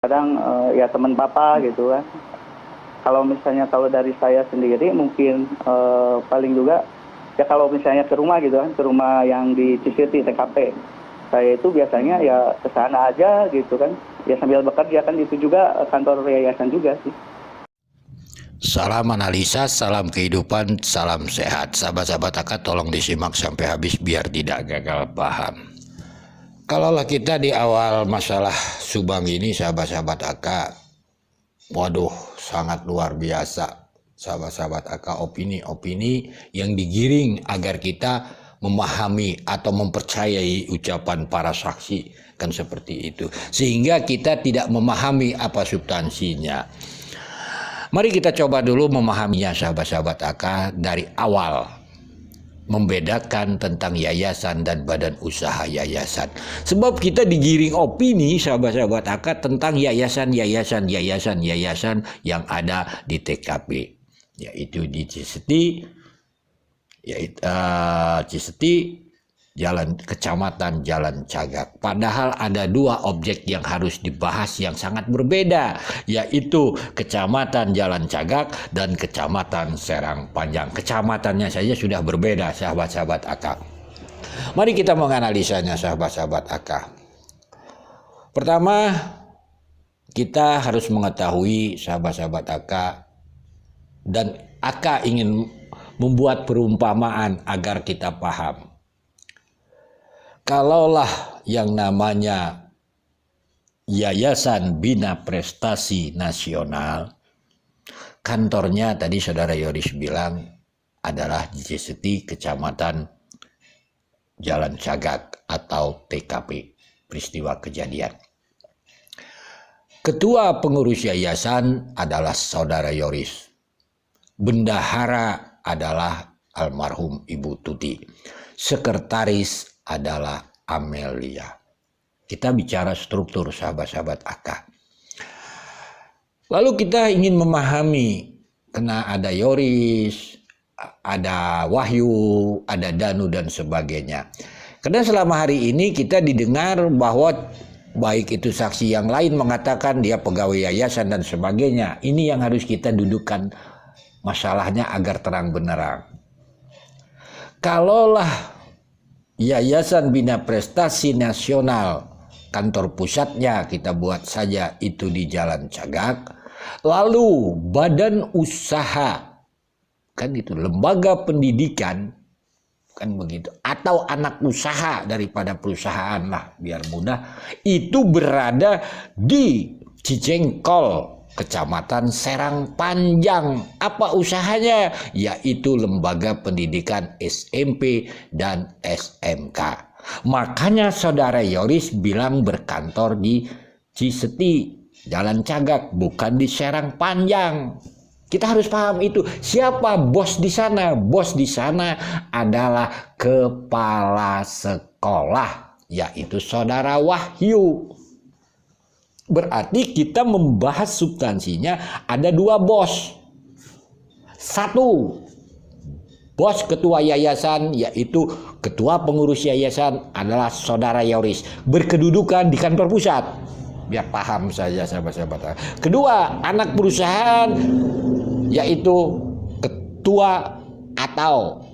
kadang ya teman papa gitu kan. Kalau dari saya sendiri mungkin paling juga ya kalau misalnya ke rumah gitu kan, ke rumah yang di Cisirti TKP, saya itu biasanya ya ke sana aja gitu kan, ya sambil bekerja kan, itu juga kantor yayasan juga sih. Salam analisa, salam kehidupan, salam sehat. Sahabat-sahabat AK tolong disimak sampai habis biar tidak gagal paham. Kalaulah kita di awal masalah Subang ini sahabat-sahabat AK, waduh sangat luar biasa. Sahabat-sahabat AK, opini-opini yang digiring agar kita memahami atau mempercayai ucapan para saksi, kan seperti itu. Sehingga kita tidak memahami apa substansinya. Mari kita coba dulu memahaminya sahabat-sahabat AK dari awal. Membedakan tentang yayasan dan badan usaha yayasan. Sebab kita digiring opini sahabat-sahabat AK tentang yayasan yang ada di TKP. Yaitu di Ciseti, Jalan Kecamatan Jalan Cagak. Padahal ada dua objek yang harus dibahas yang sangat berbeda, yaitu Kecamatan Jalan Cagak dan Kecamatan Serang Panjang. Kecamatannya saja sudah berbeda sahabat-sahabat AK. Mari kita menganalisanya sahabat-sahabat AK. Pertama, kita harus mengetahui sahabat-sahabat AK, dan AK ingin membuat perumpamaan agar kita paham. Kalaulah yang namanya Yayasan Bina Prestasi Nasional, kantornya tadi saudara Yoris bilang adalah di Ciseti, Kecamatan Jalan Cagak atau TKP, peristiwa kejadian. Ketua pengurus yayasan adalah saudara Yoris. Bendahara adalah almarhum Ibu Tuti. Sekretaris adalah Amelia. Kita bicara struktur sahabat-sahabat AK. Lalu kita ingin memahami, karena ada Yoris, ada Wahyu, ada Danu dan sebagainya. Karena selama hari ini kita didengar bahwa baik itu saksi yang lain mengatakan dia pegawai yayasan dan sebagainya. Ini yang harus kita dudukkan masalahnya agar terang benderang. Kalaulah Yayasan Bina Prestasi Nasional, kantor pusatnya kita buat saja itu di Jalan Cagak. Lalu badan usaha, kan itu lembaga pendidikan, kan begitu. Atau anak usaha daripada perusahaan lah, biar mudah. Itu berada di Cicengkol, Kecamatan Serang Panjang. Apa usahanya? Yaitu lembaga pendidikan SMP dan SMK. Makanya saudara Yoris bilang berkantor di Ciseti, Jalan Cagak, bukan di Serang Panjang. Kita harus paham itu. Siapa bos di sana? Bos di sana adalah kepala sekolah, yaitu saudara Wahyu. Berarti kita membahas substansinya ada dua bos. Satu, bos ketua yayasan, yaitu ketua pengurus yayasan adalah saudara Yoris. Berkedudukan di kantor pusat. Biar paham saja sahabat-sahabat. Kedua, anak perusahaan, yaitu ketua atau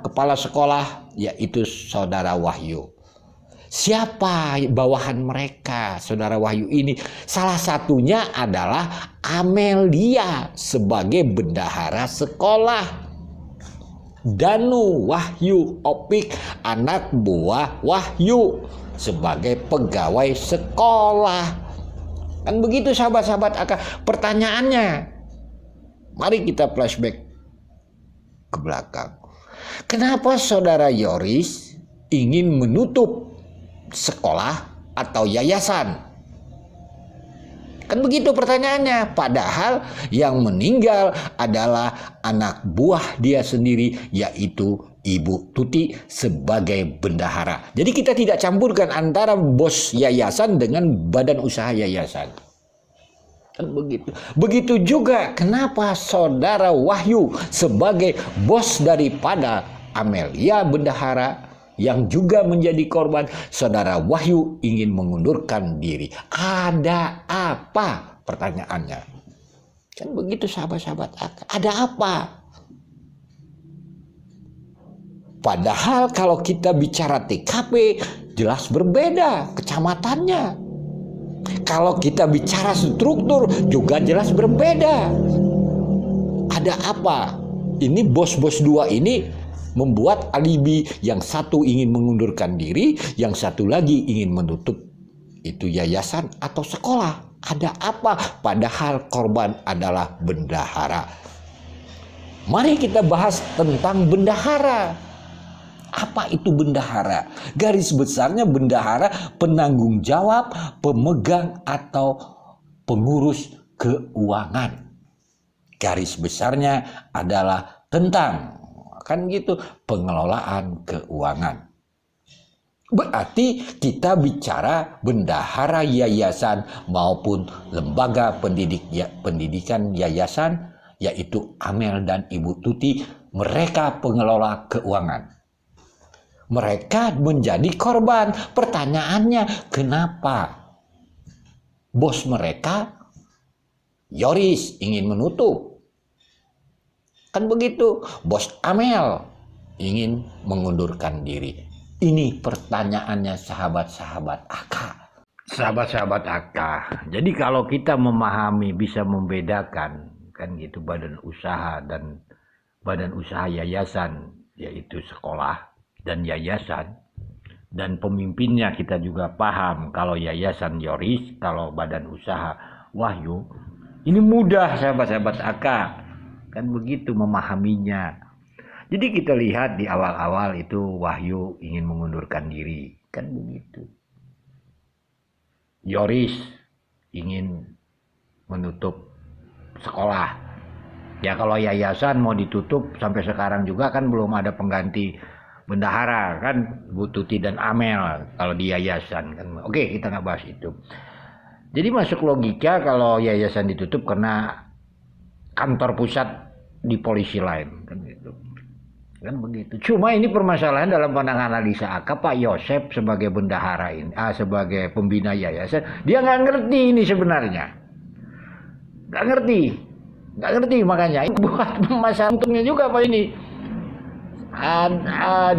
kepala sekolah, yaitu saudara Wahyu. Siapa bawahan mereka, saudara Wahyu ini? Salah satunya adalah Amelia sebagai bendahara sekolah. Danu, Wahyu, Opik, anak buah Wahyu sebagai pegawai sekolah. Kan begitu sahabat-sahabat AK. Pertanyaannya, mari kita flashback ke belakang. Kenapa saudara Yoris ingin menutup sekolah atau yayasan? Kan begitu pertanyaannya. Padahal yang meninggal adalah anak buah dia sendiri, yaitu Ibu Tuti sebagai bendahara. Jadi kita tidak campurkan antara bos yayasan dengan badan usaha yayasan. Kan begitu. Begitu juga kenapa saudara Wahyu sebagai bos daripada Amelia bendahara, yang juga menjadi korban. Saudara Wahyu ingin mengundurkan diri. Ada apa? Pertanyaannya. Kan begitu sahabat-sahabat. Ada apa? Padahal kalau kita bicara TKP, jelas berbeda kecamatannya. Kalau kita bicara struktur, juga jelas berbeda. Ada apa? Ini bos-bos dua ini membuat alibi. Yang satu ingin mengundurkan diri, yang satu lagi ingin menutup itu yayasan atau sekolah. Ada apa? Padahal korban adalah bendahara. Mari kita bahas tentang bendahara. Apa itu bendahara? Garis besarnya bendahara penanggung jawab, pemegang atau pengurus keuangan. Garis besarnya adalah tentang pengelolaan keuangan. Berarti kita bicara bendahara yayasan maupun lembaga pendidikan yayasan, yaitu Amel dan Ibu Tuti, mereka pengelola keuangan. Mereka menjadi korban. Pertanyaannya, kenapa? Bos mereka, Yoris, ingin menutup. Kan begitu. Bos Amel ingin mengundurkan diri. Ini pertanyaannya sahabat-sahabat AK. Sahabat-sahabat AK. Jadi kalau kita memahami, bisa membedakan kan gitu badan usaha dan badan usaha yayasan, yaitu sekolah dan yayasan, dan pemimpinnya kita juga paham. Kalau yayasan Yoris, kalau badan usaha Wahyu, ini mudah sahabat-sahabat AK, kan begitu memahaminya. Jadi kita lihat di awal-awal itu Wahyu ingin mengundurkan diri, kan begitu. Yoris ingin menutup sekolah. Ya kalau yayasan mau ditutup sampai sekarang juga kan belum ada pengganti bendahara kan, Bu Tuti dan Amel kalau di yayasan kan. Oke, kita nggak bahas itu. Jadi masuk logika kalau yayasan ditutup karena kantor pusat di polisi lain kan gitu. Kan begitu. Cuma ini permasalahan dalam pandangan analisa AK, Pak Yosep sebagai bendahara ini, sebagai pembina yayasan, dia nggak ngerti ini sebenarnya. Nggak ngerti makanya buat masalah untungnya juga Pak ini.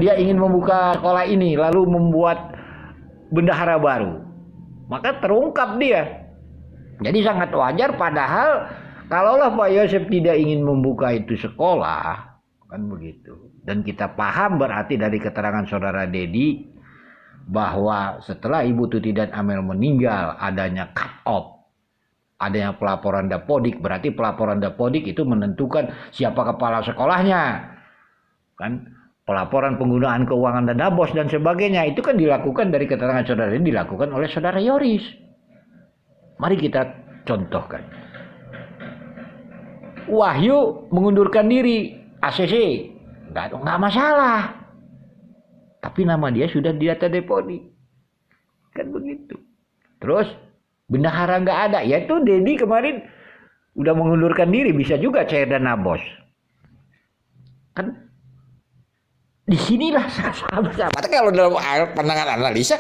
Dia ingin membuka sekolah ini lalu membuat bendahara baru, maka terungkap dia. Jadi sangat wajar. Padahal kalaulah Pak Yosep tidak ingin membuka itu sekolah kan begitu, dan kita paham berarti dari keterangan saudara Dedi bahwa setelah Ibu Tuti dan Amel meninggal adanya cut off, adanya pelaporan Dapodik, berarti pelaporan Dapodik itu menentukan siapa kepala sekolahnya. Kan pelaporan penggunaan keuangan dana bos dan sebagainya itu kan dilakukan dari keterangan saudara ini, dilakukan oleh saudara Yoris. Mari kita contohkan. Wahyu mengundurkan diri ACC, nggak masalah. Tapi nama dia sudah di data Dapodik, kan begitu. Terus bendahara nggak ada, yaitu Dedi kemarin udah mengundurkan diri, bisa juga cair dana bos. Kan disinilah sahabat-sahabat, kalau dalam pandangan analisa,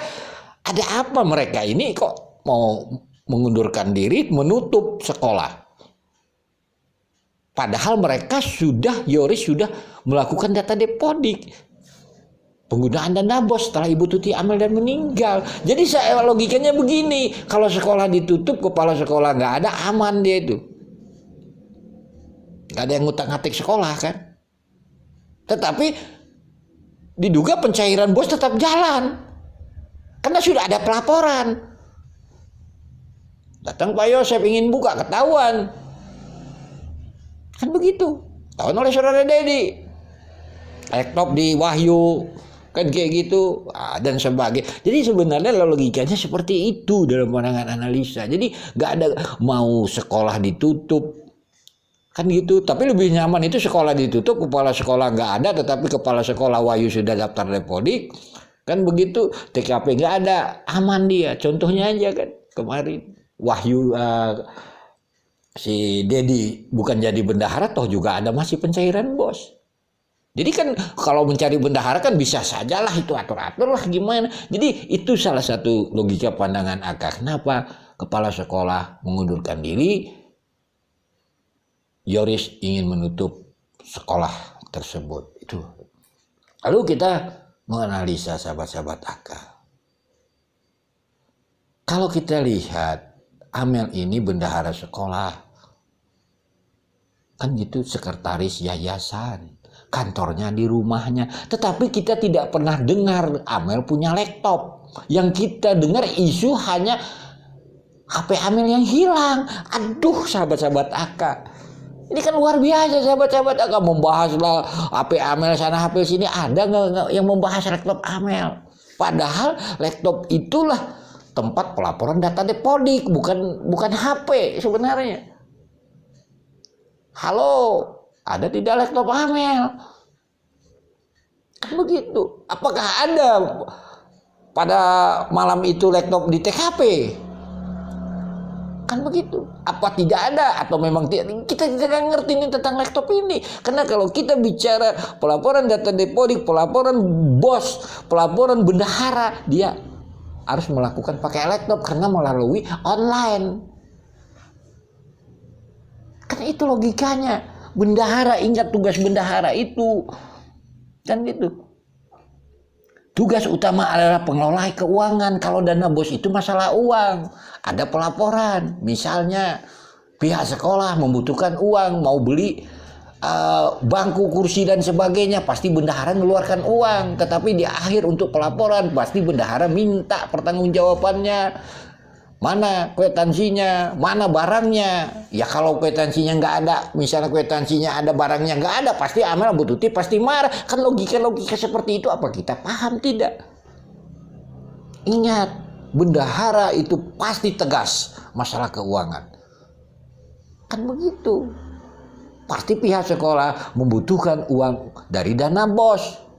ada apa mereka ini kok mau mengundurkan diri, menutup sekolah? Padahal mereka Yoris sudah melakukan data Dapodik, penggunaan dana bos setelah Ibu Tuti Amel dan meninggal. Jadi logikanya begini, kalau sekolah ditutup, kepala sekolah nggak ada, aman dia itu. Nggak ada yang ngutak-ngatik sekolah kan. Tetapi diduga pencairan bos tetap jalan karena sudah ada pelaporan. Datang Pak Yosep ingin buka, ketahuan kan begitu, ketahuan oleh saudara Dedi, laptop di Wahyu kan kayak gitu dan sebagainya. Jadi sebenarnya logikanya seperti itu dalam pandangan analisa. Jadi nggak ada mau sekolah ditutup kan gitu, tapi lebih nyaman itu sekolah ditutup, kepala sekolah nggak ada, tetapi kepala sekolah Wahyu sudah daftar Dapodik kan begitu, TKP nggak ada, aman dia. Contohnya aja kan kemarin Wahyu si Dedi bukan jadi bendahara, toh juga ada masih pencairan bos Jadi kan kalau mencari bendahara kan bisa sajalah itu atur-atur lah gimana. Jadi itu salah satu logika pandangan AK. Kenapa kepala sekolah mengundurkan diri, Yoris ingin menutup sekolah tersebut. Itu. Lalu kita menganalisa sahabat-sahabat AK. Kalau kita lihat Amel ini bendahara sekolah, kan gitu, sekretaris yayasan, kantornya di rumahnya. Tetapi kita tidak pernah dengar Amel punya laptop. Yang kita dengar isu hanya HP Amel yang hilang. Aduh sahabat-sahabat AK, ini kan luar biasa sahabat-sahabat AK, membahas lah HP Amel sana HP sini. Ada nggak yang membahas laptop Amel? Padahal laptop itulah tempat pelaporan data depodik, bukan HP sebenarnya. Halo, ada tidak laptop Amel? Kan begitu. Apakah ada pada malam itu laptop di TKP? Kan begitu. Apa tidak ada atau memang tidak? Kita tidak ngerti ini tentang laptop ini. Karena kalau kita bicara pelaporan data depodik, pelaporan bos, pelaporan bendahara, dia harus melakukan pakai laptop karena melalui online. Kan itu logikanya. Bendahara, ingat tugas bendahara itu. Kan gitu. Tugas utama adalah pengelola keuangan. Kalau dana bos itu masalah uang, ada pelaporan. Misalnya pihak sekolah membutuhkan uang, mau beli bangku, kursi dan sebagainya, pasti bendahara mengeluarkan uang. Tetapi di akhir untuk pelaporan pasti bendahara minta pertanggungjawabannya. Mana kwitansinya, mana barangnya. Ya kalau kwitansinya nggak ada, misalnya kwitansinya ada barangnya nggak ada, pasti Amel Bu Tuti pasti marah. Kan logika-logika seperti itu apa kita paham tidak? Ingat, bendahara itu pasti tegas masalah keuangan. Kan begitu. Pasti pihak sekolah membutuhkan uang dari dana bos.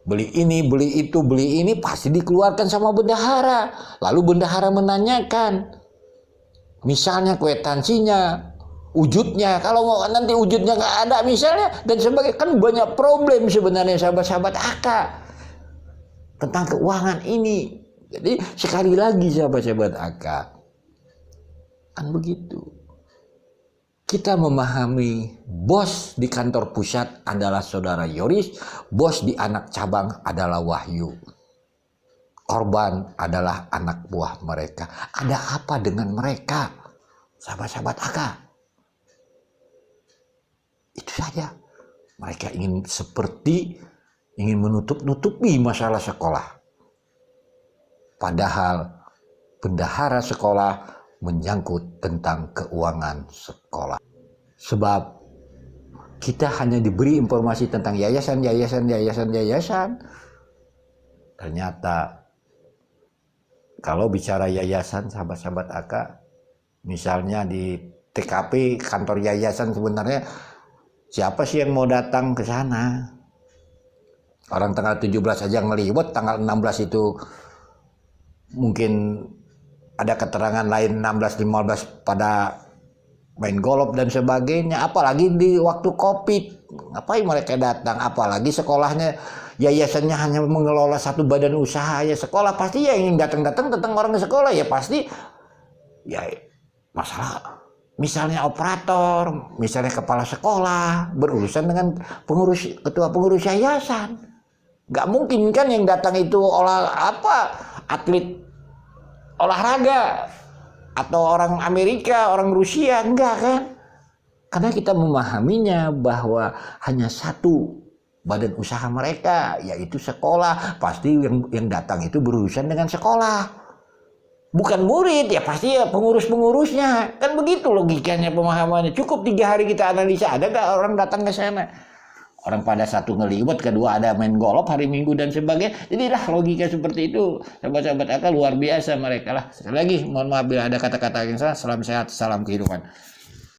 Beli ini, beli itu, beli ini pasti dikeluarkan sama bendahara. Lalu bendahara menanyakan, misalnya kwitansinya, wujudnya. Kalau nanti wujudnya nggak ada misalnya dan sebagainya, kan banyak problem sebenarnya sahabat-sahabat AK tentang keuangan ini. Jadi sekali lagi sahabat-sahabat AK, kan begitu. Kita memahami bos di kantor pusat adalah saudara Yoris, bos di anak cabang adalah Wahyu. Korban adalah anak buah mereka. Ada apa dengan mereka? Sahabat-sahabat AK. Itu saja. Mereka ingin menutup-nutupi masalah sekolah. Padahal bendahara sekolah menyangkut tentang keuangan sekolah. Sebab kita hanya diberi informasi tentang yayasan. Ternyata kalau bicara yayasan sahabat-sahabat AK, misalnya di TKP kantor yayasan, sebenarnya siapa sih yang mau datang ke sana? Orang tanggal 17 aja ngelibet, tanggal 16 itu mungkin ada keterangan lain 16-15 pada main golf dan sebagainya. Apalagi di waktu COVID, ngapain mereka datang? Apalagi sekolahnya, yayasannya hanya mengelola satu badan usaha. Ya sekolah pasti ya ingin datang tentang orang ke sekolah ya pasti ya masalah. Misalnya operator, misalnya kepala sekolah berurusan dengan ketua pengurus yayasan. Nggak mungkin kan yang datang itu atlet olahraga atau orang Amerika, orang Rusia, enggak kan? Karena kita memahaminya bahwa hanya satu badan usaha mereka, yaitu sekolah. Pasti yang datang itu berurusan dengan sekolah. Bukan murid, ya pasti ya pengurus-pengurusnya. Kan begitu logikanya, pemahamannya. Cukup 3 hari kita analisa, ada nggak orang datang ke sana? Orang pada satu ngelibet, kedua ada main golf hari Minggu dan sebagainya. Jadi lah logika seperti itu. Sahabat-sahabat AK luar biasa mereka lah. Sekali lagi mohon maaf bila ada kata-kata yang salah. Salam sehat, salam kehidupan.